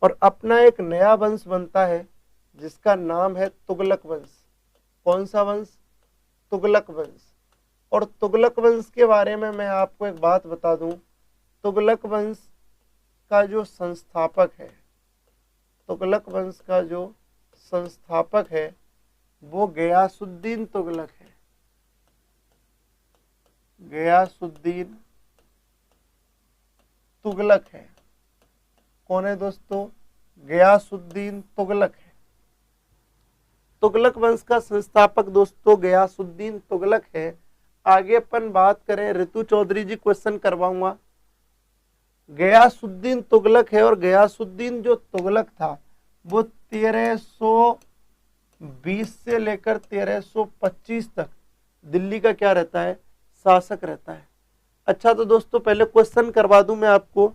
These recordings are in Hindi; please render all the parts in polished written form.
और अपना एक नया वंश बनता है जिसका नाम है तुगलक वंश। कौन सा वंश? तुगलक वंश। और तुगलक वंश के बारे में मैं आपको एक बात बता दूं, तुगलक वंश का जो संस्थापक है, तुगलक वंश का जो संस्थापक है वो गयासुद्दीन तुगलक है। गयासुद्दीन तुगलक है। कौन है दोस्तों? गयासुद्दीन तुगलक है। तुगलक वंश का संस्थापक दोस्तों गयासुद्दीन तुगलक है। आगे अपन बात करें, ऋतु चौधरी जी क्वेश्चन करवाऊंगा। गयासुद्दीन तुगलक है और गयासुद्दीन जो तुगलक था वो 1320 से लेकर 1325 तक दिल्ली का क्या रहता है? शासक रहता है। अच्छा तो दोस्तों पहले क्वेश्चन करवा दूं मैं आपको।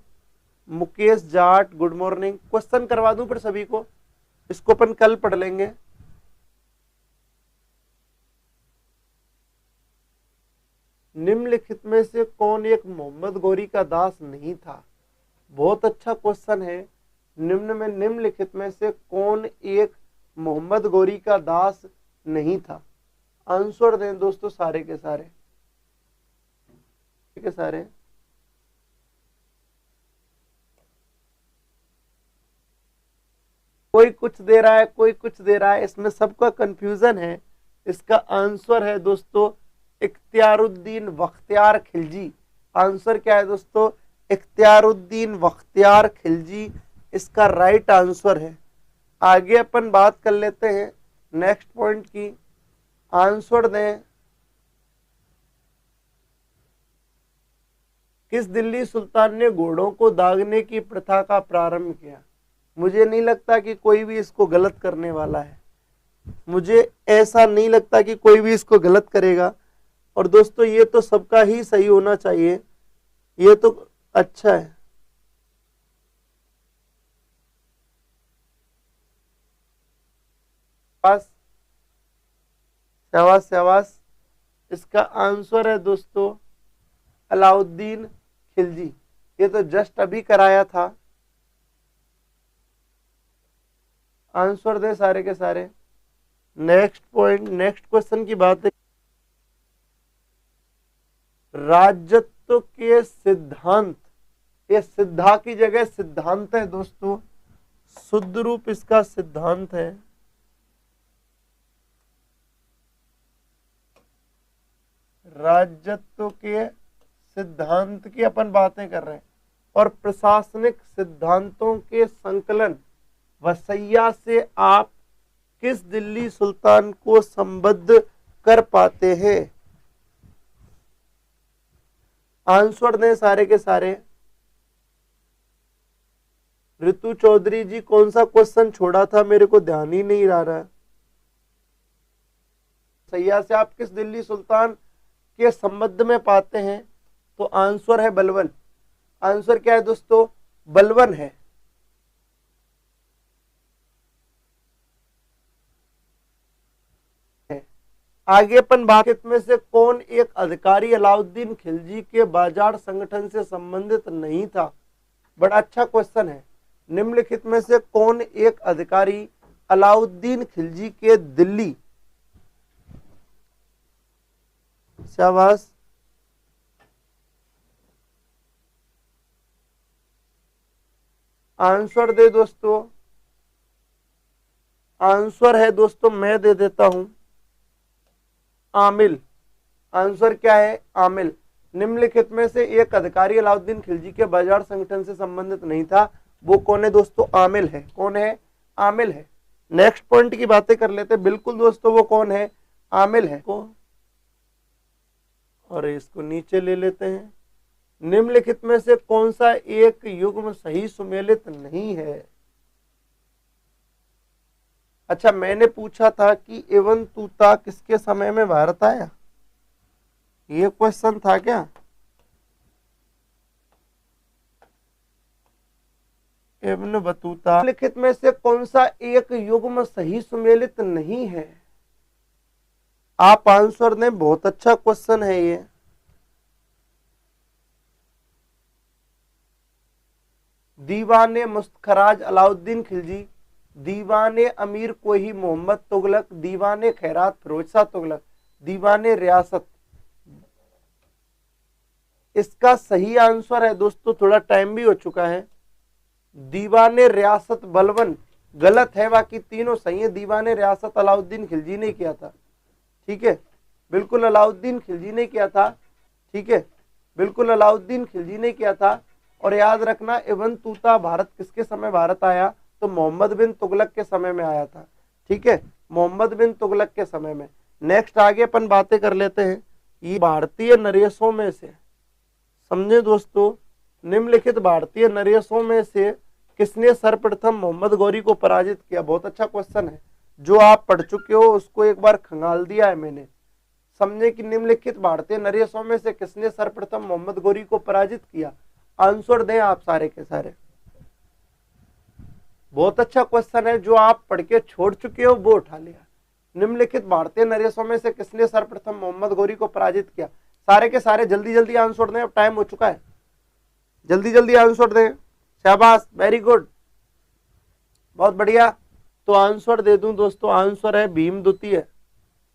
Mukesh Jat good morning. Question करवा दूं फिर सभी को, इसको अपन कल पढ़ लेंगे। निम्नलिखित में से कौन एक मोहम्मद गौरी का दास नहीं था? बहुत अच्छा क्वेश्चन है। निम्नलिखित में से कौन एक मोहम्मद गौरी का दास नहीं था? आंसर दें दोस्तों सारे के सारे के सारे। कोई कुछ दे रहा है, कोई कुछ दे रहा है, इसमें सबका कंफ्यूजन है। इसका आंसर है दोस्तों इख्तियारुद्दीन बख्तियार खिलजी। आंसर क्या है दोस्तों? इख्तियारुद्दीन बख्तियार खिलजी इसका राइट आंसर है। आगे अपन बात कर लेते हैं नेक्स्ट पॉइंट की। आंसर दें, किस दिल्ली सुल्तान ने घोड़ों को दागने की प्रथा का प्रारंभ किया? मुझे नहीं लगता कि कोई भी इसको गलत करने वाला है। मुझे ऐसा नहीं लगता कि कोई भी इसको गलत करेगा। और दोस्तों ये तो सबका ही सही होना चाहिए, ये तो अच्छा है। शाबाश शाबाश। इसका आंसर है दोस्तों अलाउद्दीन खिलजी। ये तो जस्ट अभी कराया था। आंसर दे सारे के सारे। नेक्स्ट पॉइंट, नेक्स्ट क्वेश्चन की बात है। राजत्व के सिद्धांत, ये सिद्धा की जगह सिद्धांत है दोस्तों, शुद्ध रूप इसका सिद्धांत है। राजत्व के सिद्धांत की अपन बातें कर रहे हैं। और प्रशासनिक सिद्धांतों के संकलन वसैया से आप किस दिल्ली सुल्तान को संबद्ध कर पाते हैं? आंसर दें सारे के सारे। ऋतु चौधरी जी कौन सा क्वेश्चन छोड़ा था, मेरे को ध्यान ही नहीं आ रहा। वसैया से आप किस दिल्ली सुल्तान के संबंध में पाते हैं? तो आंसर है बलबन। आंसर क्या है दोस्तों? बलबन है। आगे अपन बात में से कौन एक अधिकारी अलाउद्दीन खिलजी के बाजार संगठन से संबंधित नहीं था? बड़ा अच्छा क्वेश्चन है। निम्नलिखित में से कौन एक अधिकारी अलाउद्दीन खिलजी के दिल्ली, शाबाश, आंसर दे दोस्तों। आंसर है दोस्तों, मैं दे देता हूं, आमिल। आंसर क्या है? आमिल। निम्नलिखित में से एक अधिकारी अलाउद्दीन खिलजी के बाजार संगठन से संबंधित नहीं था, वो कौन है दोस्तों? आमिल है। कौन है? आमिल है। नेक्स्ट पॉइंट की बातें कर लेते हैं। बिल्कुल दोस्तों वो कौन है? आमिल है। और इसको नीचे ले लेते हैं। निम्नलिखित में से कौन सा एक युग्म सही सुमेलित नहीं है? अच्छा मैंने पूछा था कि एवं तूता किसके समय में भारत आया, ये क्वेश्चन था क्या? Ibn Battuta. लिखित में से कौन सा एक युग्म सही सुमेलित नहीं है? आप आंसर दें, बहुत अच्छा क्वेश्चन है ये। दीवाने मुस्तखराज अलाउद्दीन खिलजी, दीवाने अमीर कोही मोहम्मद तुगलक, दीवाने खैरात फिरोज शाह तुगलक, दीवाने रियासत। इसका सही आंसर है दोस्तों, थोड़ा टाइम भी हो चुका है, दीवाने रियासत बलबन। गलत है, बाकी तीनों सही है। दीवाने रियासत अलाउद्दीन खिलजी ने किया था, ठीक है, बिल्कुल अलाउद्दीन खिलजी ने किया था, ठीक है, बिल्कुल अलाउद्दीन खिलजी ने किया था। और याद रखना, इब्न तूता भारत किसके समय भारत आया, तो मोहम्मद बिन तुगलक के समय में आया था, ठीक है, मोहम्मद बिन तुगलक के समय में। नेक्स्ट आगे अपन बातें कर लेते हैं। ये भारतीय नरेशों में से, समझे दोस्तों, निम्नलिखित भारतीय नरेशों में से किसने सर्वप्रथम मोहम्मद गौरी को पराजित किया। बहुत अच्छा क्वेश्चन है, जो आप पढ़ चुके हो उसको एक बार खंगाल दिया है मैंने। समझे कि निम्नलिखित भारतीय नरेशों में से किसने सर्वप्रथम मोहम्मद गौरी को पराजित किया। आंसर दें आप सारे के सारे। बहुत अच्छा क्वेश्चन है, जो आप पढ़ के छोड़ चुके हो वो उठा लिया। निम्नलिखित भारतीय नरेशों में से किसने सर्वप्रथम मोहम्मद गौरी को पराजित किया। सारे के सारे जल्दी जल्दी आंसर दें, अब टाइम हो चुका है, जल्दी जल्दी आंसर दें। शाबाश, वेरी गुड, बहुत बढ़िया। तो आंसर दे दूं दोस्तों, आंसर है भीम द्वितीय।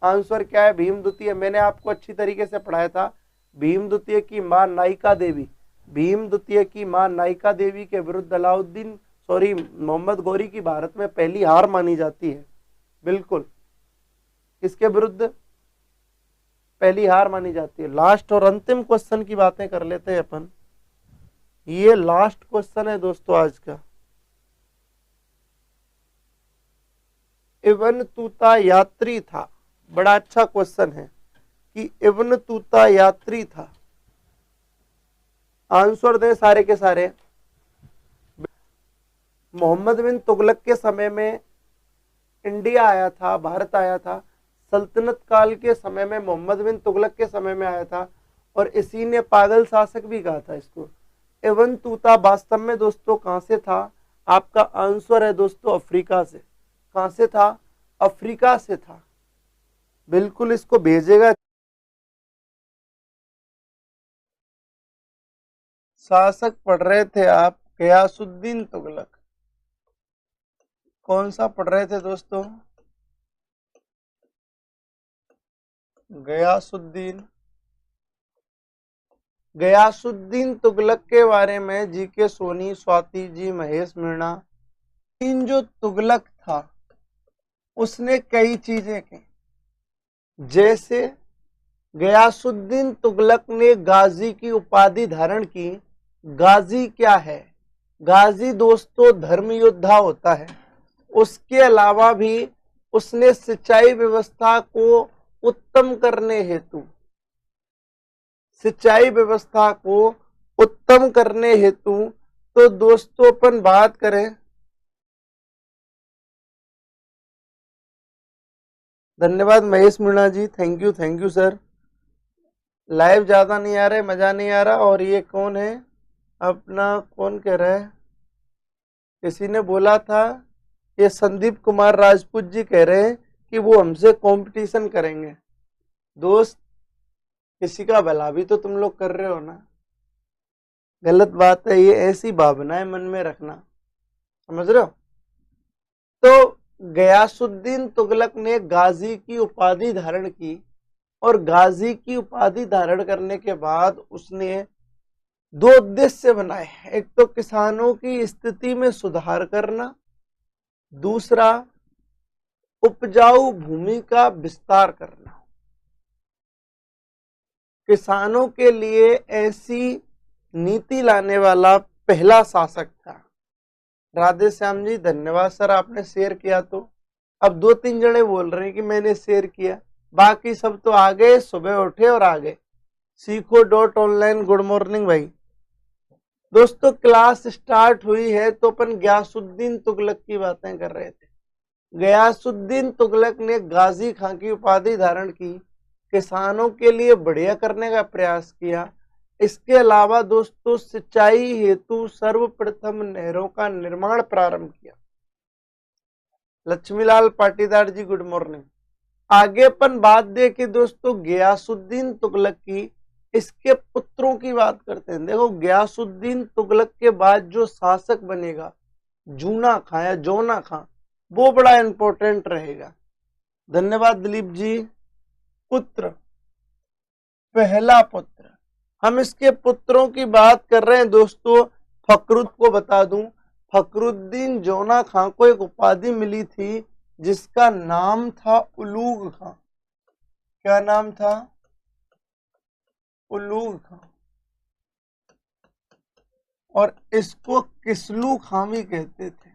आंसर क्या है, भीम द्वितीय। मैंने आपको अच्छी तरीके से पढ़ाया था। भीम द्वितीय की मां नायिका देवी, भीम द्वितीय की मां नायिका देवी के विरुद्ध अलाउद्दीन मोहम्मद गौरी की भारत में पहली हार मानी जाती है। बिल्कुल, किसके विरुद्ध पहली हार मानी जाती है। लास्ट और अंतिम क्वेश्चन की बातें कर लेते हैं अपन। ये लास्ट क्वेश्चन है दोस्तों आज का। इब्न तूता यात्री था, बड़ा अच्छा क्वेश्चन है कि इब्न तूता यात्री था। आंसर दें सारे के सारे। मोहम्मद बिन तुगलक के समय में इंडिया आया था, भारत आया था। सल्तनत काल के समय में मोहम्मद बिन तुगलक के समय में आया था, और इसी ने पागल शासक भी कहा था इसको। इब्न तूता वास्तव में दोस्तों कहां से था। आपका आंसर है दोस्तों अफ्रीका से। कहां से था, अफ्रीका से था। बिल्कुल इसको भेजेगा। शासक पढ़ रहे थे आप गयासुद्दीन तुगलक। कौन सा पढ़ रहे थे दोस्तों, गयासुद्दीन। गयासुद्दीन तुगलक के बारे में जीके सोनी, स्वाति जी, महेश मीणा, इन जो तुगलक था उसने कई चीजें की। जैसे गयासुद्दीन तुगलक ने गाजी की उपाधि धारण की। गाजी क्या है, गाजी दोस्तों धर्म योद्धा होता है। उसके अलावा भी उसने सिंचाई व्यवस्था को उत्तम करने हेतु, सिंचाई व्यवस्था को उत्तम करने हेतु, तो दोस्तों अपन बात करें, धन्यवाद महेश मीणा जी, थैंक यू सर। लाइव ज्यादा नहीं आ रहा है, मजा नहीं आ रहा। और ये कौन है अपना, कौन कह रहा है, किसी ने बोला था, ये संदीप कुमार राजपूत जी कह रहे हैं कि वो हमसे कंपटीशन करेंगे। दोस्त, किसी का भला भी तो तुम लोग कर रहे हो ना। गलत बात है ये, ऐसी भावनाएं मन में रखना, समझ रहे हो। तो गयासुद्दीन तुगलक ने गाजी की उपाधि धारण की, और गाजी की उपाधि धारण करने के बाद उसने दो उद्देश्य बनाए। एक तो किसानों की स्थिति में सुधार करना, दूसरा उपजाऊ भूमि का विस्तार करना। किसानों के लिए ऐसी नीति लाने वाला पहला शासक था। राधे श्याम जी, धन्यवाद सर, आपने शेयर किया। तो अब 2-3 जने बोल रहे हैं कि मैंने शेयर किया, बाकी सब तो आ गए, सुबह उठे और आ गए। सीखो.ऑनलाइन, गुड मॉर्निंग भाई। दोस्तों क्लास स्टार्ट हुई है तो अपन गयासुद्दीन तुगलक की बातें कर रहे थे। गयासुद्दीन तुगलक ने गाजी खां की उपाधि धारण की, किसानों के लिए बढ़िया करने का प्रयास किया। इसके अलावा दोस्तों सिंचाई हेतु सर्वप्रथम नहरों का निर्माण प्रारंभ किया। लक्ष्मीलाल पाटीदार जी, गुड मॉर्निंग। आगे अपन बात दें कि दोस्तों गयासुद्दीन तुगलक की इसके पुत्रों की बात करते हैं। देखो गयासुद्दीन तुगलक के बाद जो शासक बनेगा जूना खां या जोना खां, वो बड़ा इंपॉर्टेंट रहेगा। धन्यवाद दिलीप जी। पुत्र, पहला पुत्र, हम इसके पुत्रों की बात कर रहे हैं दोस्तों। फखरुद्दीन को बता दूं, फखरुद्दीन जोना खां को एक उपाधि मिली थी जिसका नाम था उलूग खां। क्या नाम था? उलूग खां। और इसको किसलू खां भी कहते थे।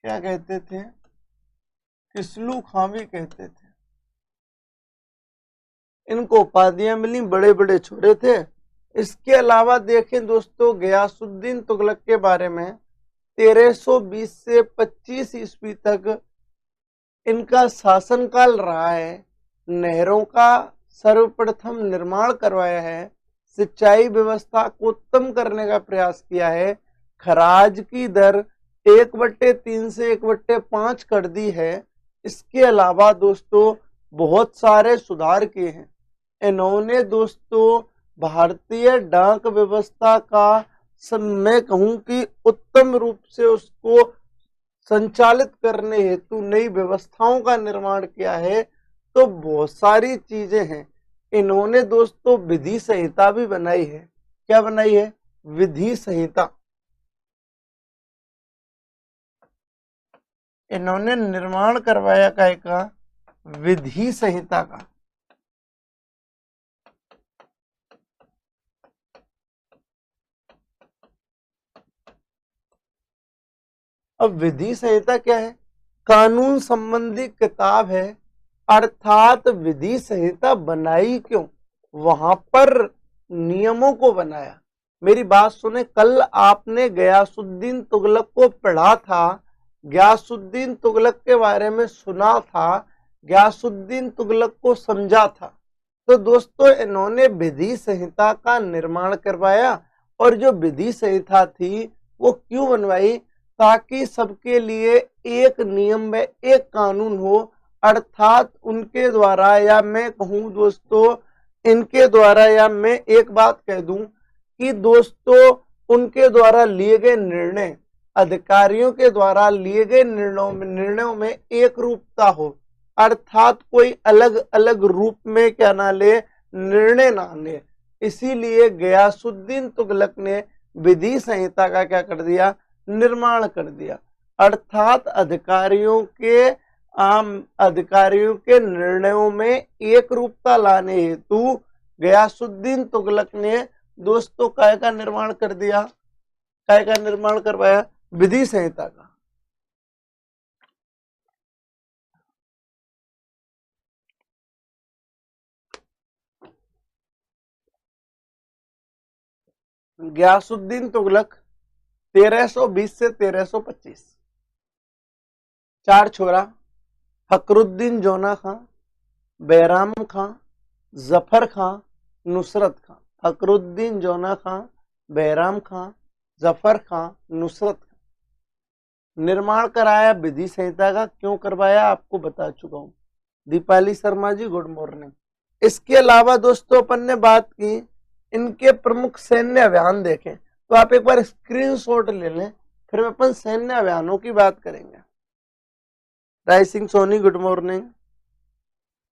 क्या कहते थे? किसलू खां भी कहते थे। इनको उपाधियां मिली, बड़े बड़े छोरे थे। इसके अलावा देखें दोस्तों, गयासुद्दीन तुगलक के बारे में 1320 से 25 ईस्वी तक इनका शासनकाल रहा है। नहरों का सर्वप्रथम निर्माण करवाया है, सिंचाई व्यवस्था को उत्तम करने का प्रयास किया है, खराज की दर 1/3 से 1/5 कर दी है। इसके अलावा दोस्तों बहुत सारे सुधार किए हैं इन्होंने दोस्तों। भारतीय डाक व्यवस्था का मैं कहूं कि उत्तम रूप से उसको संचालित करने हेतु नई व्यवस्थाओं का निर्माण किया है। तो बहुत सारी चीजें हैं। इन्होंने दोस्तों विधि संहिता भी बनाई है। क्या बनाई है? विधि संहिता। इन्होंने निर्माण करवाया काय का? विधि संहिता का। अब विधि संहिता क्या है? कानून संबंधी किताब है, अर्थात विधि संहिता बनाई क्यों? वहां पर नियमों को बनाया। मेरी बात सुने, कल आपने गयासुद्दीन तुगलक को पढ़ा था, गयासुद्दीन तुगलक के बारे में सुना था, गयासुद्दीन तुगलक को समझा था। तो दोस्तों इन्होंने विधि संहिता का निर्माण करवाया। और जो विधि संहिता थी वो क्यों बनवाई? ताकि सबके लिए एक नियम में एक कानून हो, अर्थात उनके द्वारा, या मैं कहूं दोस्तों इनके द्वारा, या मैं एक बात कह दूं कि दोस्तों उनके द्वारा लिए गए निर्णय, अधिकारियों के द्वारा लिए गए निर्णयों में एक रूपता हो, अर्थात कोई अलग अलग रूप में क्या ना ले, निर्णय ना ले। इसीलिए गयासुद्दीन तुगलक ने विधि संहिता का क्या कर दिया? निर्माण कर दिया। अर्थात अधिकारियों के निर्णयों में एक रूपता लाने हेतु गयासुद्दीन तुगलक ने दोस्तों काय का निर्माण कर दिया? काय का निर्माण करवाया? विधि संहिता का। गयासुद्दीन तुगलक 1320 से 1325, 4 छोरा, फखरुद्दीन जोना खां, बैराम खां, जफर खां, नुसरत खां। फखरुद्दीन जोना खां, बैराम खां, जफर खां, नुसरत खां। निर्माण कराया विधि संहिता का। क्यों करवाया आपको बता चुका हूं। Deepali Sharma ji good morning. इसके अलावा दोस्तों अपन ने बात की इनके प्रमुख सैन्य अभियान देखें, तो आप एक बार स्क्रीनशॉट ले लें, फिर अपन सैन्य अभियानों की बात करेंगे। Rai Singh Soni good morning.